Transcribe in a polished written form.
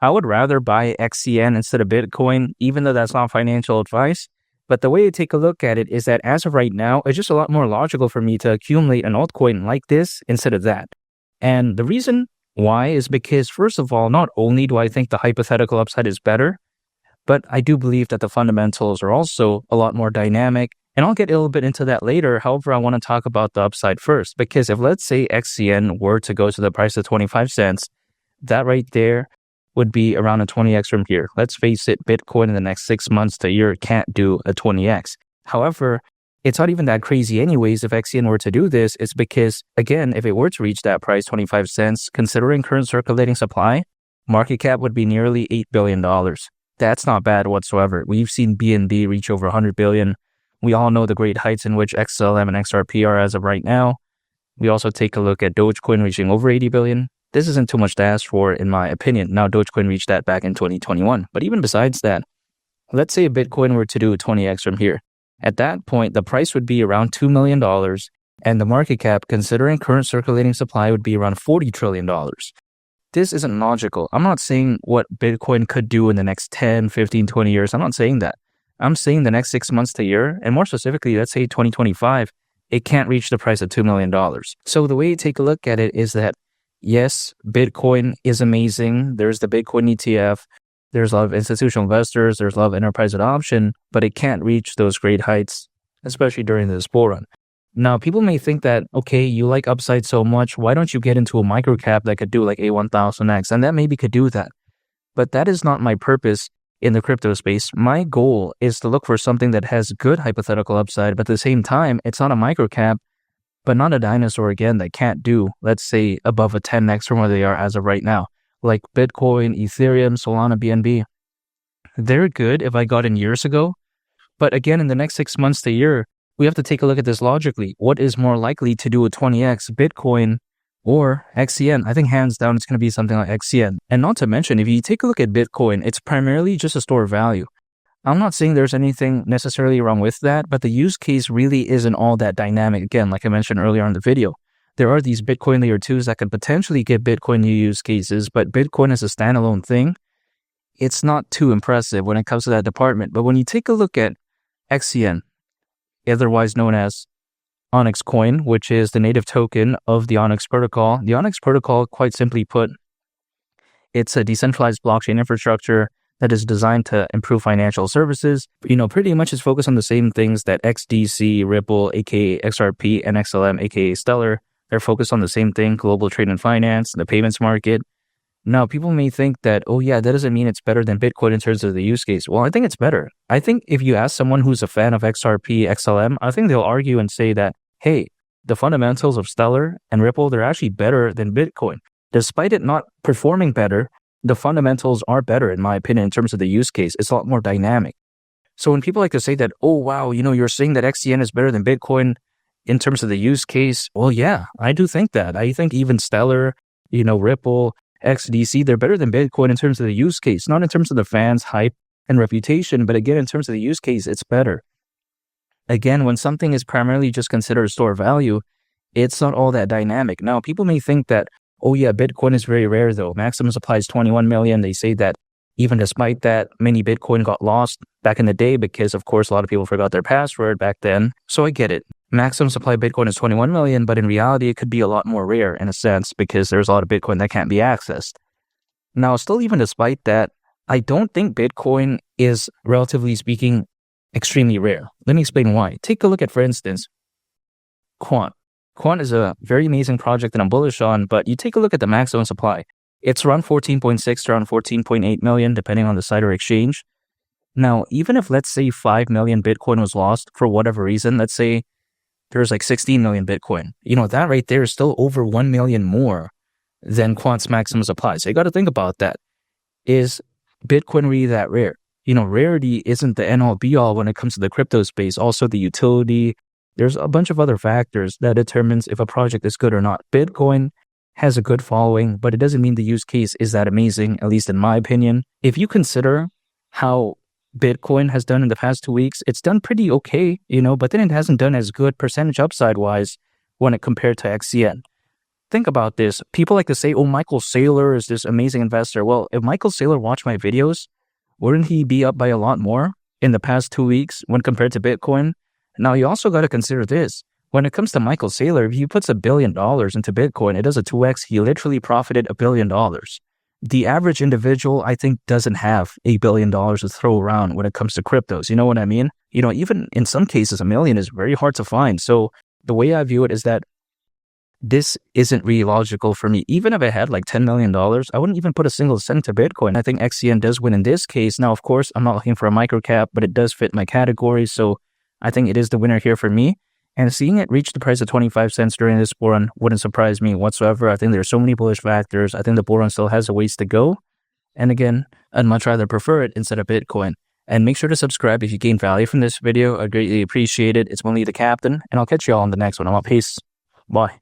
I would rather buy XCN instead of Bitcoin, even though that's not financial advice. But the way to take a look at it is that as of right now, it's just a lot more logical for me to accumulate an altcoin like this instead of that. And the reason why is because, first of all, not only do I think the hypothetical upside is better, but I do believe that the fundamentals are also a lot more dynamic. And I'll get a little bit into that later. However, I want to talk about the upside first, because if let's say XCN were to go to the price of 25 cents, that right there would be around a 20x from here. Let's face it, Bitcoin in the next 6 months to a year can't do a 20x. However, it's not even that crazy anyways if XCN were to do this. It's because, again, if it were to reach that price, 25 cents, considering current circulating supply, market cap would be nearly $8 billion. That's not bad whatsoever. We've seen BNB reach over 100 billion. We all know the great heights in which XLM and XRP are as of right now. We also take a look at Dogecoin reaching over 80 billion. This isn't too much to ask for, in my opinion. Now, Dogecoin reached that back in 2021. But even besides that, let's say Bitcoin were to do a 20x from here. At that point, the price would be around $2 million, and the market cap, considering current circulating supply, would be around $40 trillion. This isn't logical. I'm not saying what Bitcoin could do in the next 10, 15, 20 years. I'm not saying that. I'm saying the next 6 months to a year, and more specifically, let's say 2025, it can't reach the price of $2 million. So the way you take a look at it is that, yes, Bitcoin is amazing. There's the Bitcoin ETF. There's a lot of institutional investors. There's a lot of enterprise adoption, but it can't reach those great heights, especially during this bull run. Now, people may think that, okay, you like upside so much, why don't you get into a microcap that could do like a 1000x? And that maybe could do that. But that is not my purpose in the crypto space. My goal is to look for something that has good hypothetical upside, but at the same time, it's not a microcap, but not a dinosaur again that can't do, let's say, above a 10x from where they are as of right now. Like Bitcoin, Ethereum, Solana, BNB. They're good if I got in years ago. But again, in the next 6 months to a year, we have to take a look at this logically. What is more likely to do a 20x, Bitcoin or XCN? I think hands down it's going to be something like XCN. And not to mention, if you take a look at Bitcoin, it's primarily just a store of value. I'm not saying there's anything necessarily wrong with that, but the use case really isn't all that dynamic. Again, like I mentioned earlier in the video, there are these Bitcoin layer 2s that could potentially give Bitcoin new use cases, but Bitcoin as a standalone thing, it's not too impressive when it comes to that department. But when you take a look at XCN, otherwise known as Onyxcoin, which is the native token of the Onyx protocol. The Onyx protocol, quite simply put, it's a decentralized blockchain infrastructure that is designed to improve financial services. Pretty much is focused on the same things that XDC, Ripple, aka XRP, and XLM, aka Stellar. They're focused on the same thing, global trade and finance, the payments market. Now, people may think that, oh yeah, that doesn't mean it's better than Bitcoin in terms of the use case. Well, I think it's better. I think if you ask someone who's a fan of XRP, XLM, I think they'll argue and say that, hey, the fundamentals of Stellar and Ripple, they're actually better than Bitcoin. Despite it not performing better, the fundamentals are better, in my opinion, in terms of the use case. It's a lot more dynamic. So when people like to say that, oh, wow, you're saying that XCN is better than Bitcoin in terms of the use case, well, yeah, I do think that. I think even Stellar, Ripple, XDC, they're better than Bitcoin in terms of the use case, not in terms of the fans, hype, and reputation, but again, in terms of the use case, it's better. Again, when something is primarily just considered a store of value, it's not all that dynamic. Now, people may think that, oh yeah, Bitcoin is very rare though. Maximum supply is 21 million. They say that even despite that, many Bitcoin got lost back in the day because, of course, a lot of people forgot their password back then. So I get it. Maximum supply of Bitcoin is 21 million, but in reality, it could be a lot more rare in a sense because there's a lot of Bitcoin that can't be accessed. Now, still even despite that, I don't think Bitcoin is, relatively speaking, extremely rare. Let me explain why. Take a look at, for instance, Quant. Quant is a very amazing project that I'm bullish on, but you take a look at the maximum supply. It's around 14.6 to around 14.8 million, depending on the site or exchange. Now, even if, let's say, 5 million Bitcoin was lost for whatever reason, let's say there's like 16 million Bitcoin, that right there is still over 1 million more than Quant's maximum supply. So you got to think about that. Is Bitcoin really that rare? Rarity isn't the end-all be-all when it comes to the crypto space. Also, the utility. There's a bunch of other factors that determines if a project is good or not. Bitcoin has a good following, but it doesn't mean the use case is that amazing, at least in my opinion. If you consider how Bitcoin has done in the past 2 weeks, it's done pretty okay, but then it hasn't done as good percentage upside-wise when it compared to XCN. think about this. People like to say, oh, Michael Saylor is this amazing investor. Well, if Michael Saylor watched my videos, wouldn't he be up by a lot more in the past 2 weeks when compared to Bitcoin? Now, you also got to consider this. When it comes to Michael Saylor, if he puts $1 billion into Bitcoin, it does a 2x. He literally profited $1 billion. The average individual, I think, doesn't have $1 billion to throw around when it comes to cryptos. You know what I mean? Even in some cases, $1 million is very hard to find. So the way I view it is that this isn't really logical for me. Even if I had like $10 million, I wouldn't even put a single cent to Bitcoin. I think XCN does win in this case. Now, of course, I'm not looking for a microcap, but it does fit my category. So I think it is the winner here for me. And seeing it reach the price of 25 cents during this bull run wouldn't surprise me whatsoever. I think there's so many bullish factors. I think the bull run still has a ways to go. And again, I'd much rather prefer it instead of Bitcoin. And make sure to subscribe if you gain value from this video. I greatly appreciate it. It's Willie the Captain, and I'll catch you all on the next one. I'm out. Peace. Bye.